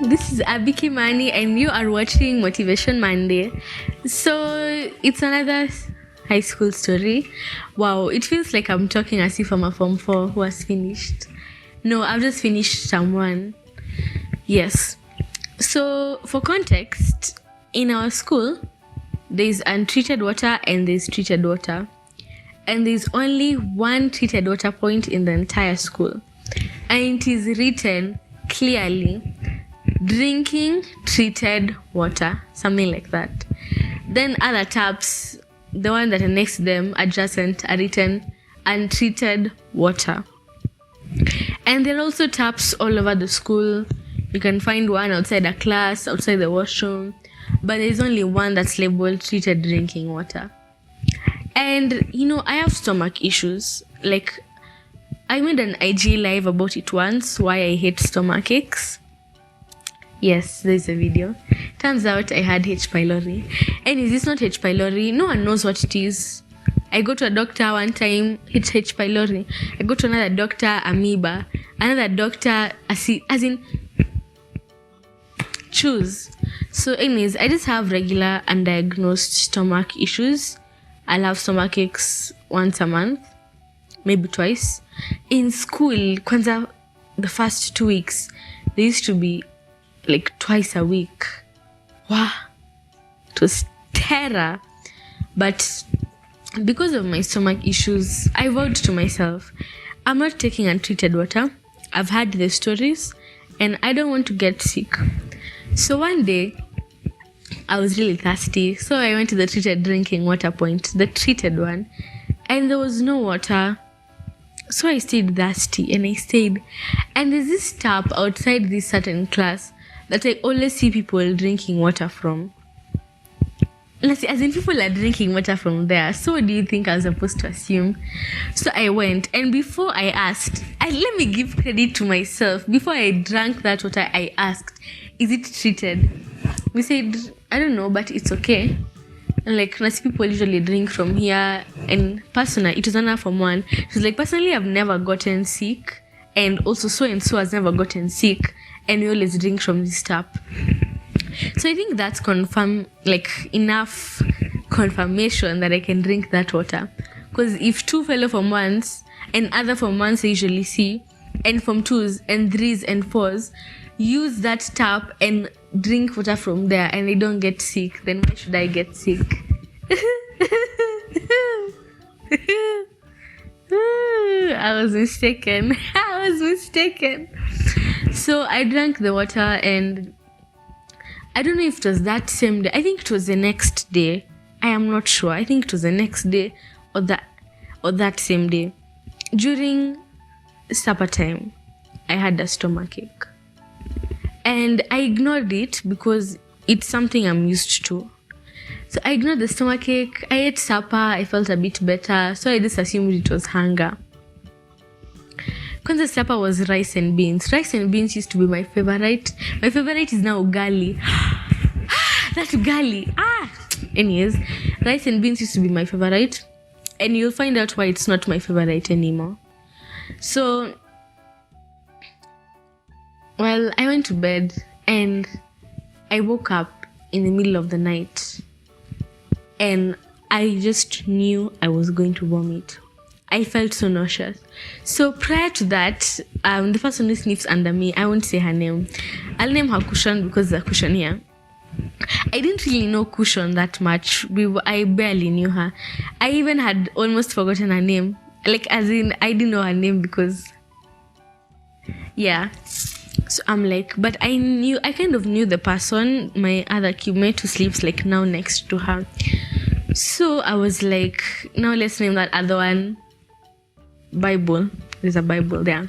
this is Abby Kimani and you are watching Motivation Monday. So it's another high school story. Wow, it feels like I'm talking as if I'm a Form 4 who has finished. No, I've just finished Term 1. Yes. So for context, in our school, there's untreated water and there's treated water. And there's only one treated water point in the entire school. And it is written clearly, drinking treated water, something like that. Then other taps, the one that are next to them, adjacent, are written untreated water. And there are also taps all over the school. You can find one outside a class, outside the washroom, but there's only one that's labeled treated drinking water. And I have stomach issues. Like, I made an IG live about it once, why I hate stomach aches. Yes, there's a video. Turns out I had H. pylori. And is this not H. pylori? No one knows what it is. I go to a doctor one time, it's H. pylori. I go to another doctor, amoeba. Another doctor, as in, choose. So anyways, I just have regular undiagnosed stomach issues. I'll have stomach aches once a month, maybe twice. In school, kwanza, the first 2 weeks, they used to be like twice a week. Wow, it was terror. But because of my stomach issues, I vowed to myself, I'm not taking untreated water. I've heard the stories and I don't want to get sick. So one day, I was really thirsty, so I went to the treated drinking water point, the treated one, and there was no water. So I stayed thirsty and I stayed. And there's this tap outside this certain class that I always see people drinking water from. As in, people are drinking water from there. So what do you think I was supposed to assume? So I went, and before I asked, let me give credit to myself. Before I drank that water, I asked, is it treated? We said, I don't know, but it's okay. And like, people usually drink from here. And personally, it was another Form 1. It was like, personally, I've never gotten sick. And also, so-and-so has never gotten sick. And we always drink from this tap. So I think that's enough confirmation that I can drink that water. Because if two fellow Form 1s and other Form 1s I usually see, and Form 2s and 3s and 4s, use that tap and drink water from there and they don't get sick, then why should I get sick? I was mistaken. So I drank the water, and I don't know if it was that same day. I think it was the next day. I am not sure. I think it was the next day or that same day. During supper time, I had a stomach ache. And I ignored it because it's something I'm used to. So I ignored the stomach ache. I ate supper. I felt a bit better. So I just assumed it was hunger. Because the supper was rice and beans. Rice and beans used to be my favorite. My favorite is now ugali. That ugali. Anyways, rice and beans used to be my favorite. And you'll find out why it's not my favorite anymore. So, well, I went to bed and I woke up in the middle of the night. And I just knew I was going to vomit. I felt so nauseous. So prior to that, the person who sniffs under me, I won't say her name. I'll name her Cushion because there's a cushion here. I didn't really know Cushion that much. I barely knew her. I even had almost forgotten her name. Like, as in, I didn't know her name because, yeah. So I'm like, but I kind of knew the person, my other cubemate who sleeps like now next to her. So I was like, now let's name that other one Bible. There's a Bible there.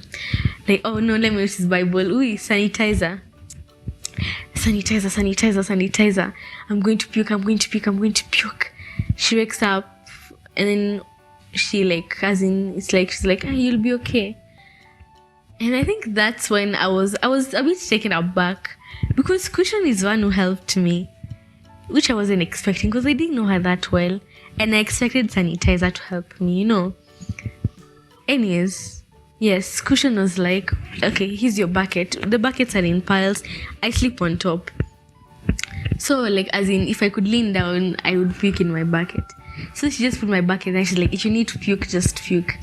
Like, oh no, let me use this Bible. Ooh, sanitizer. I'm going to puke. She wakes up and then she's like, you'll be okay. And I think that's when I was a bit taken aback because Cushion is one who helped me, which I wasn't expecting because I didn't know her that well. And I expected sanitizer to help me, Anyways, Yes, cushion was like, okay, here's your bucket. The buckets are in piles. I sleep on top. So, like, as in, if I could lean down, I would puke in my bucket. So she just put my bucket and she's like, if you need to puke, just puke.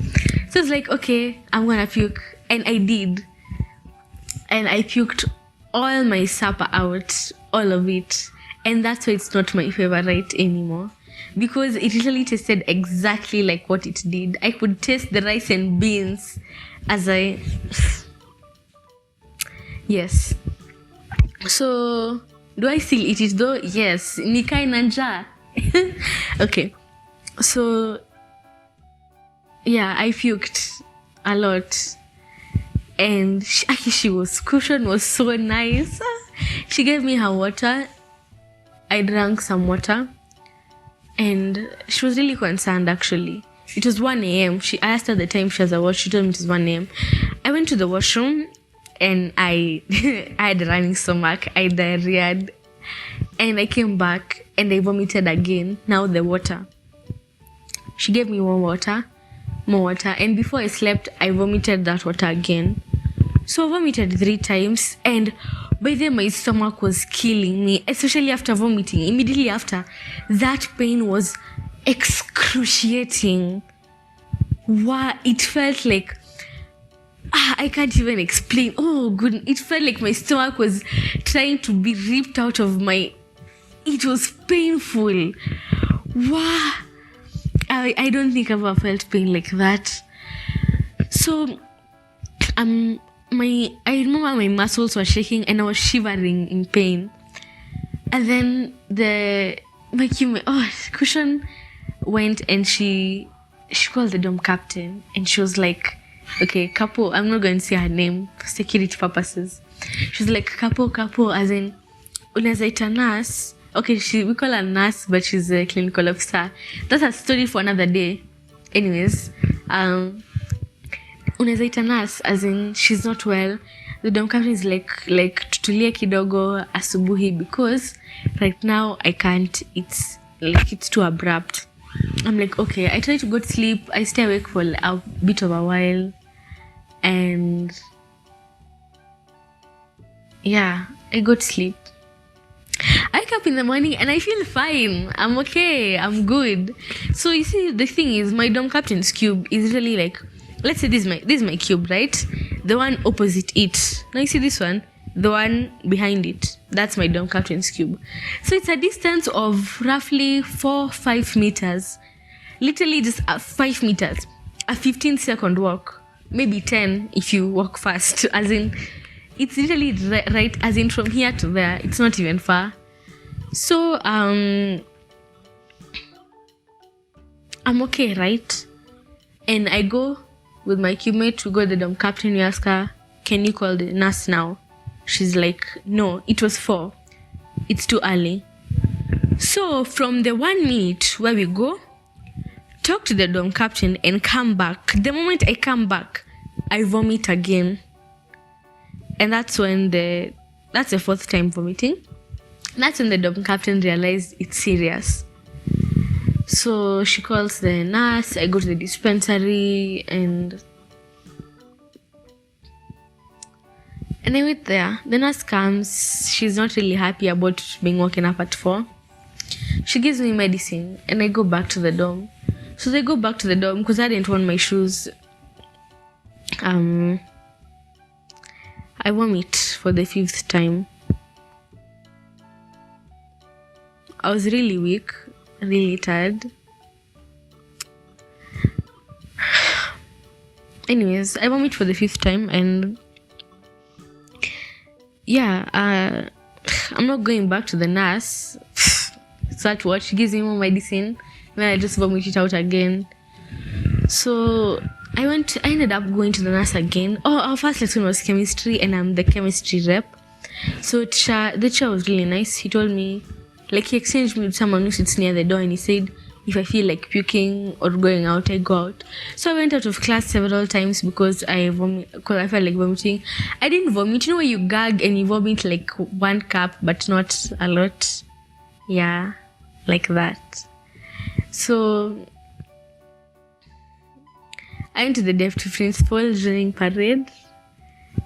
So it's like, okay, I'm gonna puke. And I did. And I puked all my supper out, all of it. And that's why it's not my favorite anymore. Because it literally tasted exactly like what it did. I could taste the rice and beans as I... Yes. So, do I still eat it though? Yes. Nikai nanja. Okay. So, yeah, I puked a lot. And cushion was so nice. She gave me her water. I drank some water. And she was really concerned, actually. It was 1 a.m. I asked her the time she has a watch. She told me it was 1 a.m. I went to the washroom and I had a running stomach. I diarrheaed. And I came back and I vomited again. Now the water. She gave me more water. And before I slept, I vomited that water again. So I vomited 3 times. And by then my stomach was killing me, especially after vomiting. Immediately after, that pain was excruciating. Wow, it felt like, I can't even explain. Oh, goodness, it felt like my stomach was trying to be ripped out of my, it was painful. Wow, I don't think I've ever felt pain like that. So, I remember my muscles were shaking and I was shivering in pain. And then cushion went and she called the dorm captain and she was like, okay, Kapo, I'm not going to say her name for security purposes. She was like, Kapo, as in, unazaita nurse. Okay, we call her nurse, but she's a clinical officer. That's a story for another day. Anyways, unazaita nurse, as in, she's not well. The dorm captain is like tutulie kidogo asubuhi because right now I can't. It's too abrupt. I'm like, okay. I try to go to sleep. I stay awake for a bit of a while, and yeah, I go to sleep. I wake up in the morning and I feel fine. I'm okay. I'm good. So you see, the thing is, my dorm captain's cube is really like, let's say this is my cube, right? The one opposite it. Now you see this one, the one behind it. That's my dorm captain's cube. So it's a distance of roughly 4-5 meters. Literally just 5 meters. A 15-second walk. Maybe 10 if you walk fast. As in, it's literally right, as in from here to there. It's not even far. So, I'm okay, right? And I go with my cubemate to go to the dorm captain. We ask her, can you call the nurse now? She's like, no, it was 4. It's too early. So from the 1 minute where we go, talk to the dorm captain and come back. The moment I come back, I vomit again. And that's the 4th time vomiting. That's when the dorm captain realized it's serious. So she calls the nurse. I go to the dispensary and I wait there. The nurse comes. She's not really happy about being woken up at 4. She gives me medicine and I go back to the dorm. So they go back to the dorm because I didn't want my shoes. I vomit for the 5th time. I was really weak, really tired. Anyways, I vomit for the 5th time and yeah, I'm not going back to the nurse. Such what? She gives me more medicine. Then I just vomit it out again. So I ended up going to the nurse again. Oh, our first lesson was chemistry and I'm the chemistry rep. So the chair was really nice. He told me, like, he exchanged me with someone who sits near the door and he said, if I feel like puking or going out, I go out. So I went out of class several times because I felt like vomiting. I didn't vomit. You know where you gag and you vomit like 1 cup, but not a lot? Yeah, like that. So I went to the deputy principal during parade,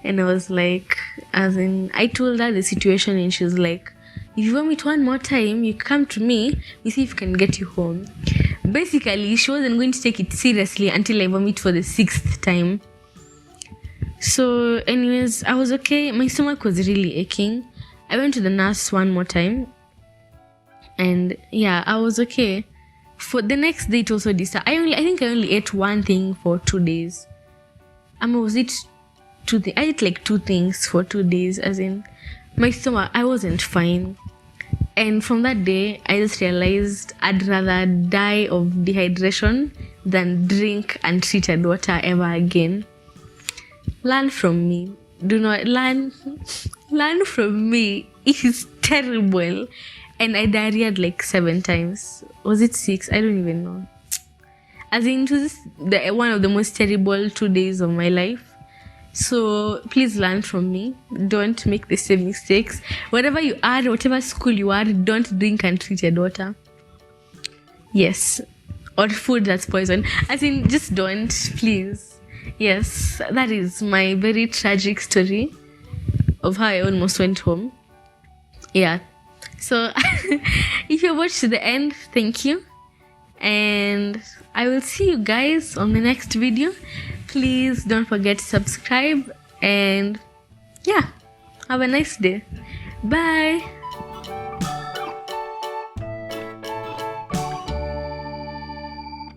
and I was like, I told her the situation, and she was like, if you vomit one more time, you come to me, we see if we can get you home. Basically, she wasn't going to take it seriously until I vomit for the 6th time. So, anyways, I was okay. My stomach was really aching. I went to the nurse one more time, and yeah, I was okay. For the next day, it also disturbed. I think I only ate one thing for 2 days. I ate like 2 things for 2 days, as in my stomach, I wasn't fine. And from that day, I just realized I'd rather die of dehydration than drink untreated water ever again. Learn from me. Do not learn from me. It is terrible. And I diarrheaed like 7 times. Was it 6? I don't even know. As in, it was one of the most terrible 2 days of my life. So please learn from me. Don't make the same mistakes. Wherever you are, whatever school you are, don't drink untreated water. Yes. Or food that's poison. As in, just don't, please. Yes, that is my very tragic story of how I almost went home. Yeah. So if you watched to the end, thank you. And I will see you guys on the next video. Please don't forget to subscribe, and yeah, have a nice day. Bye.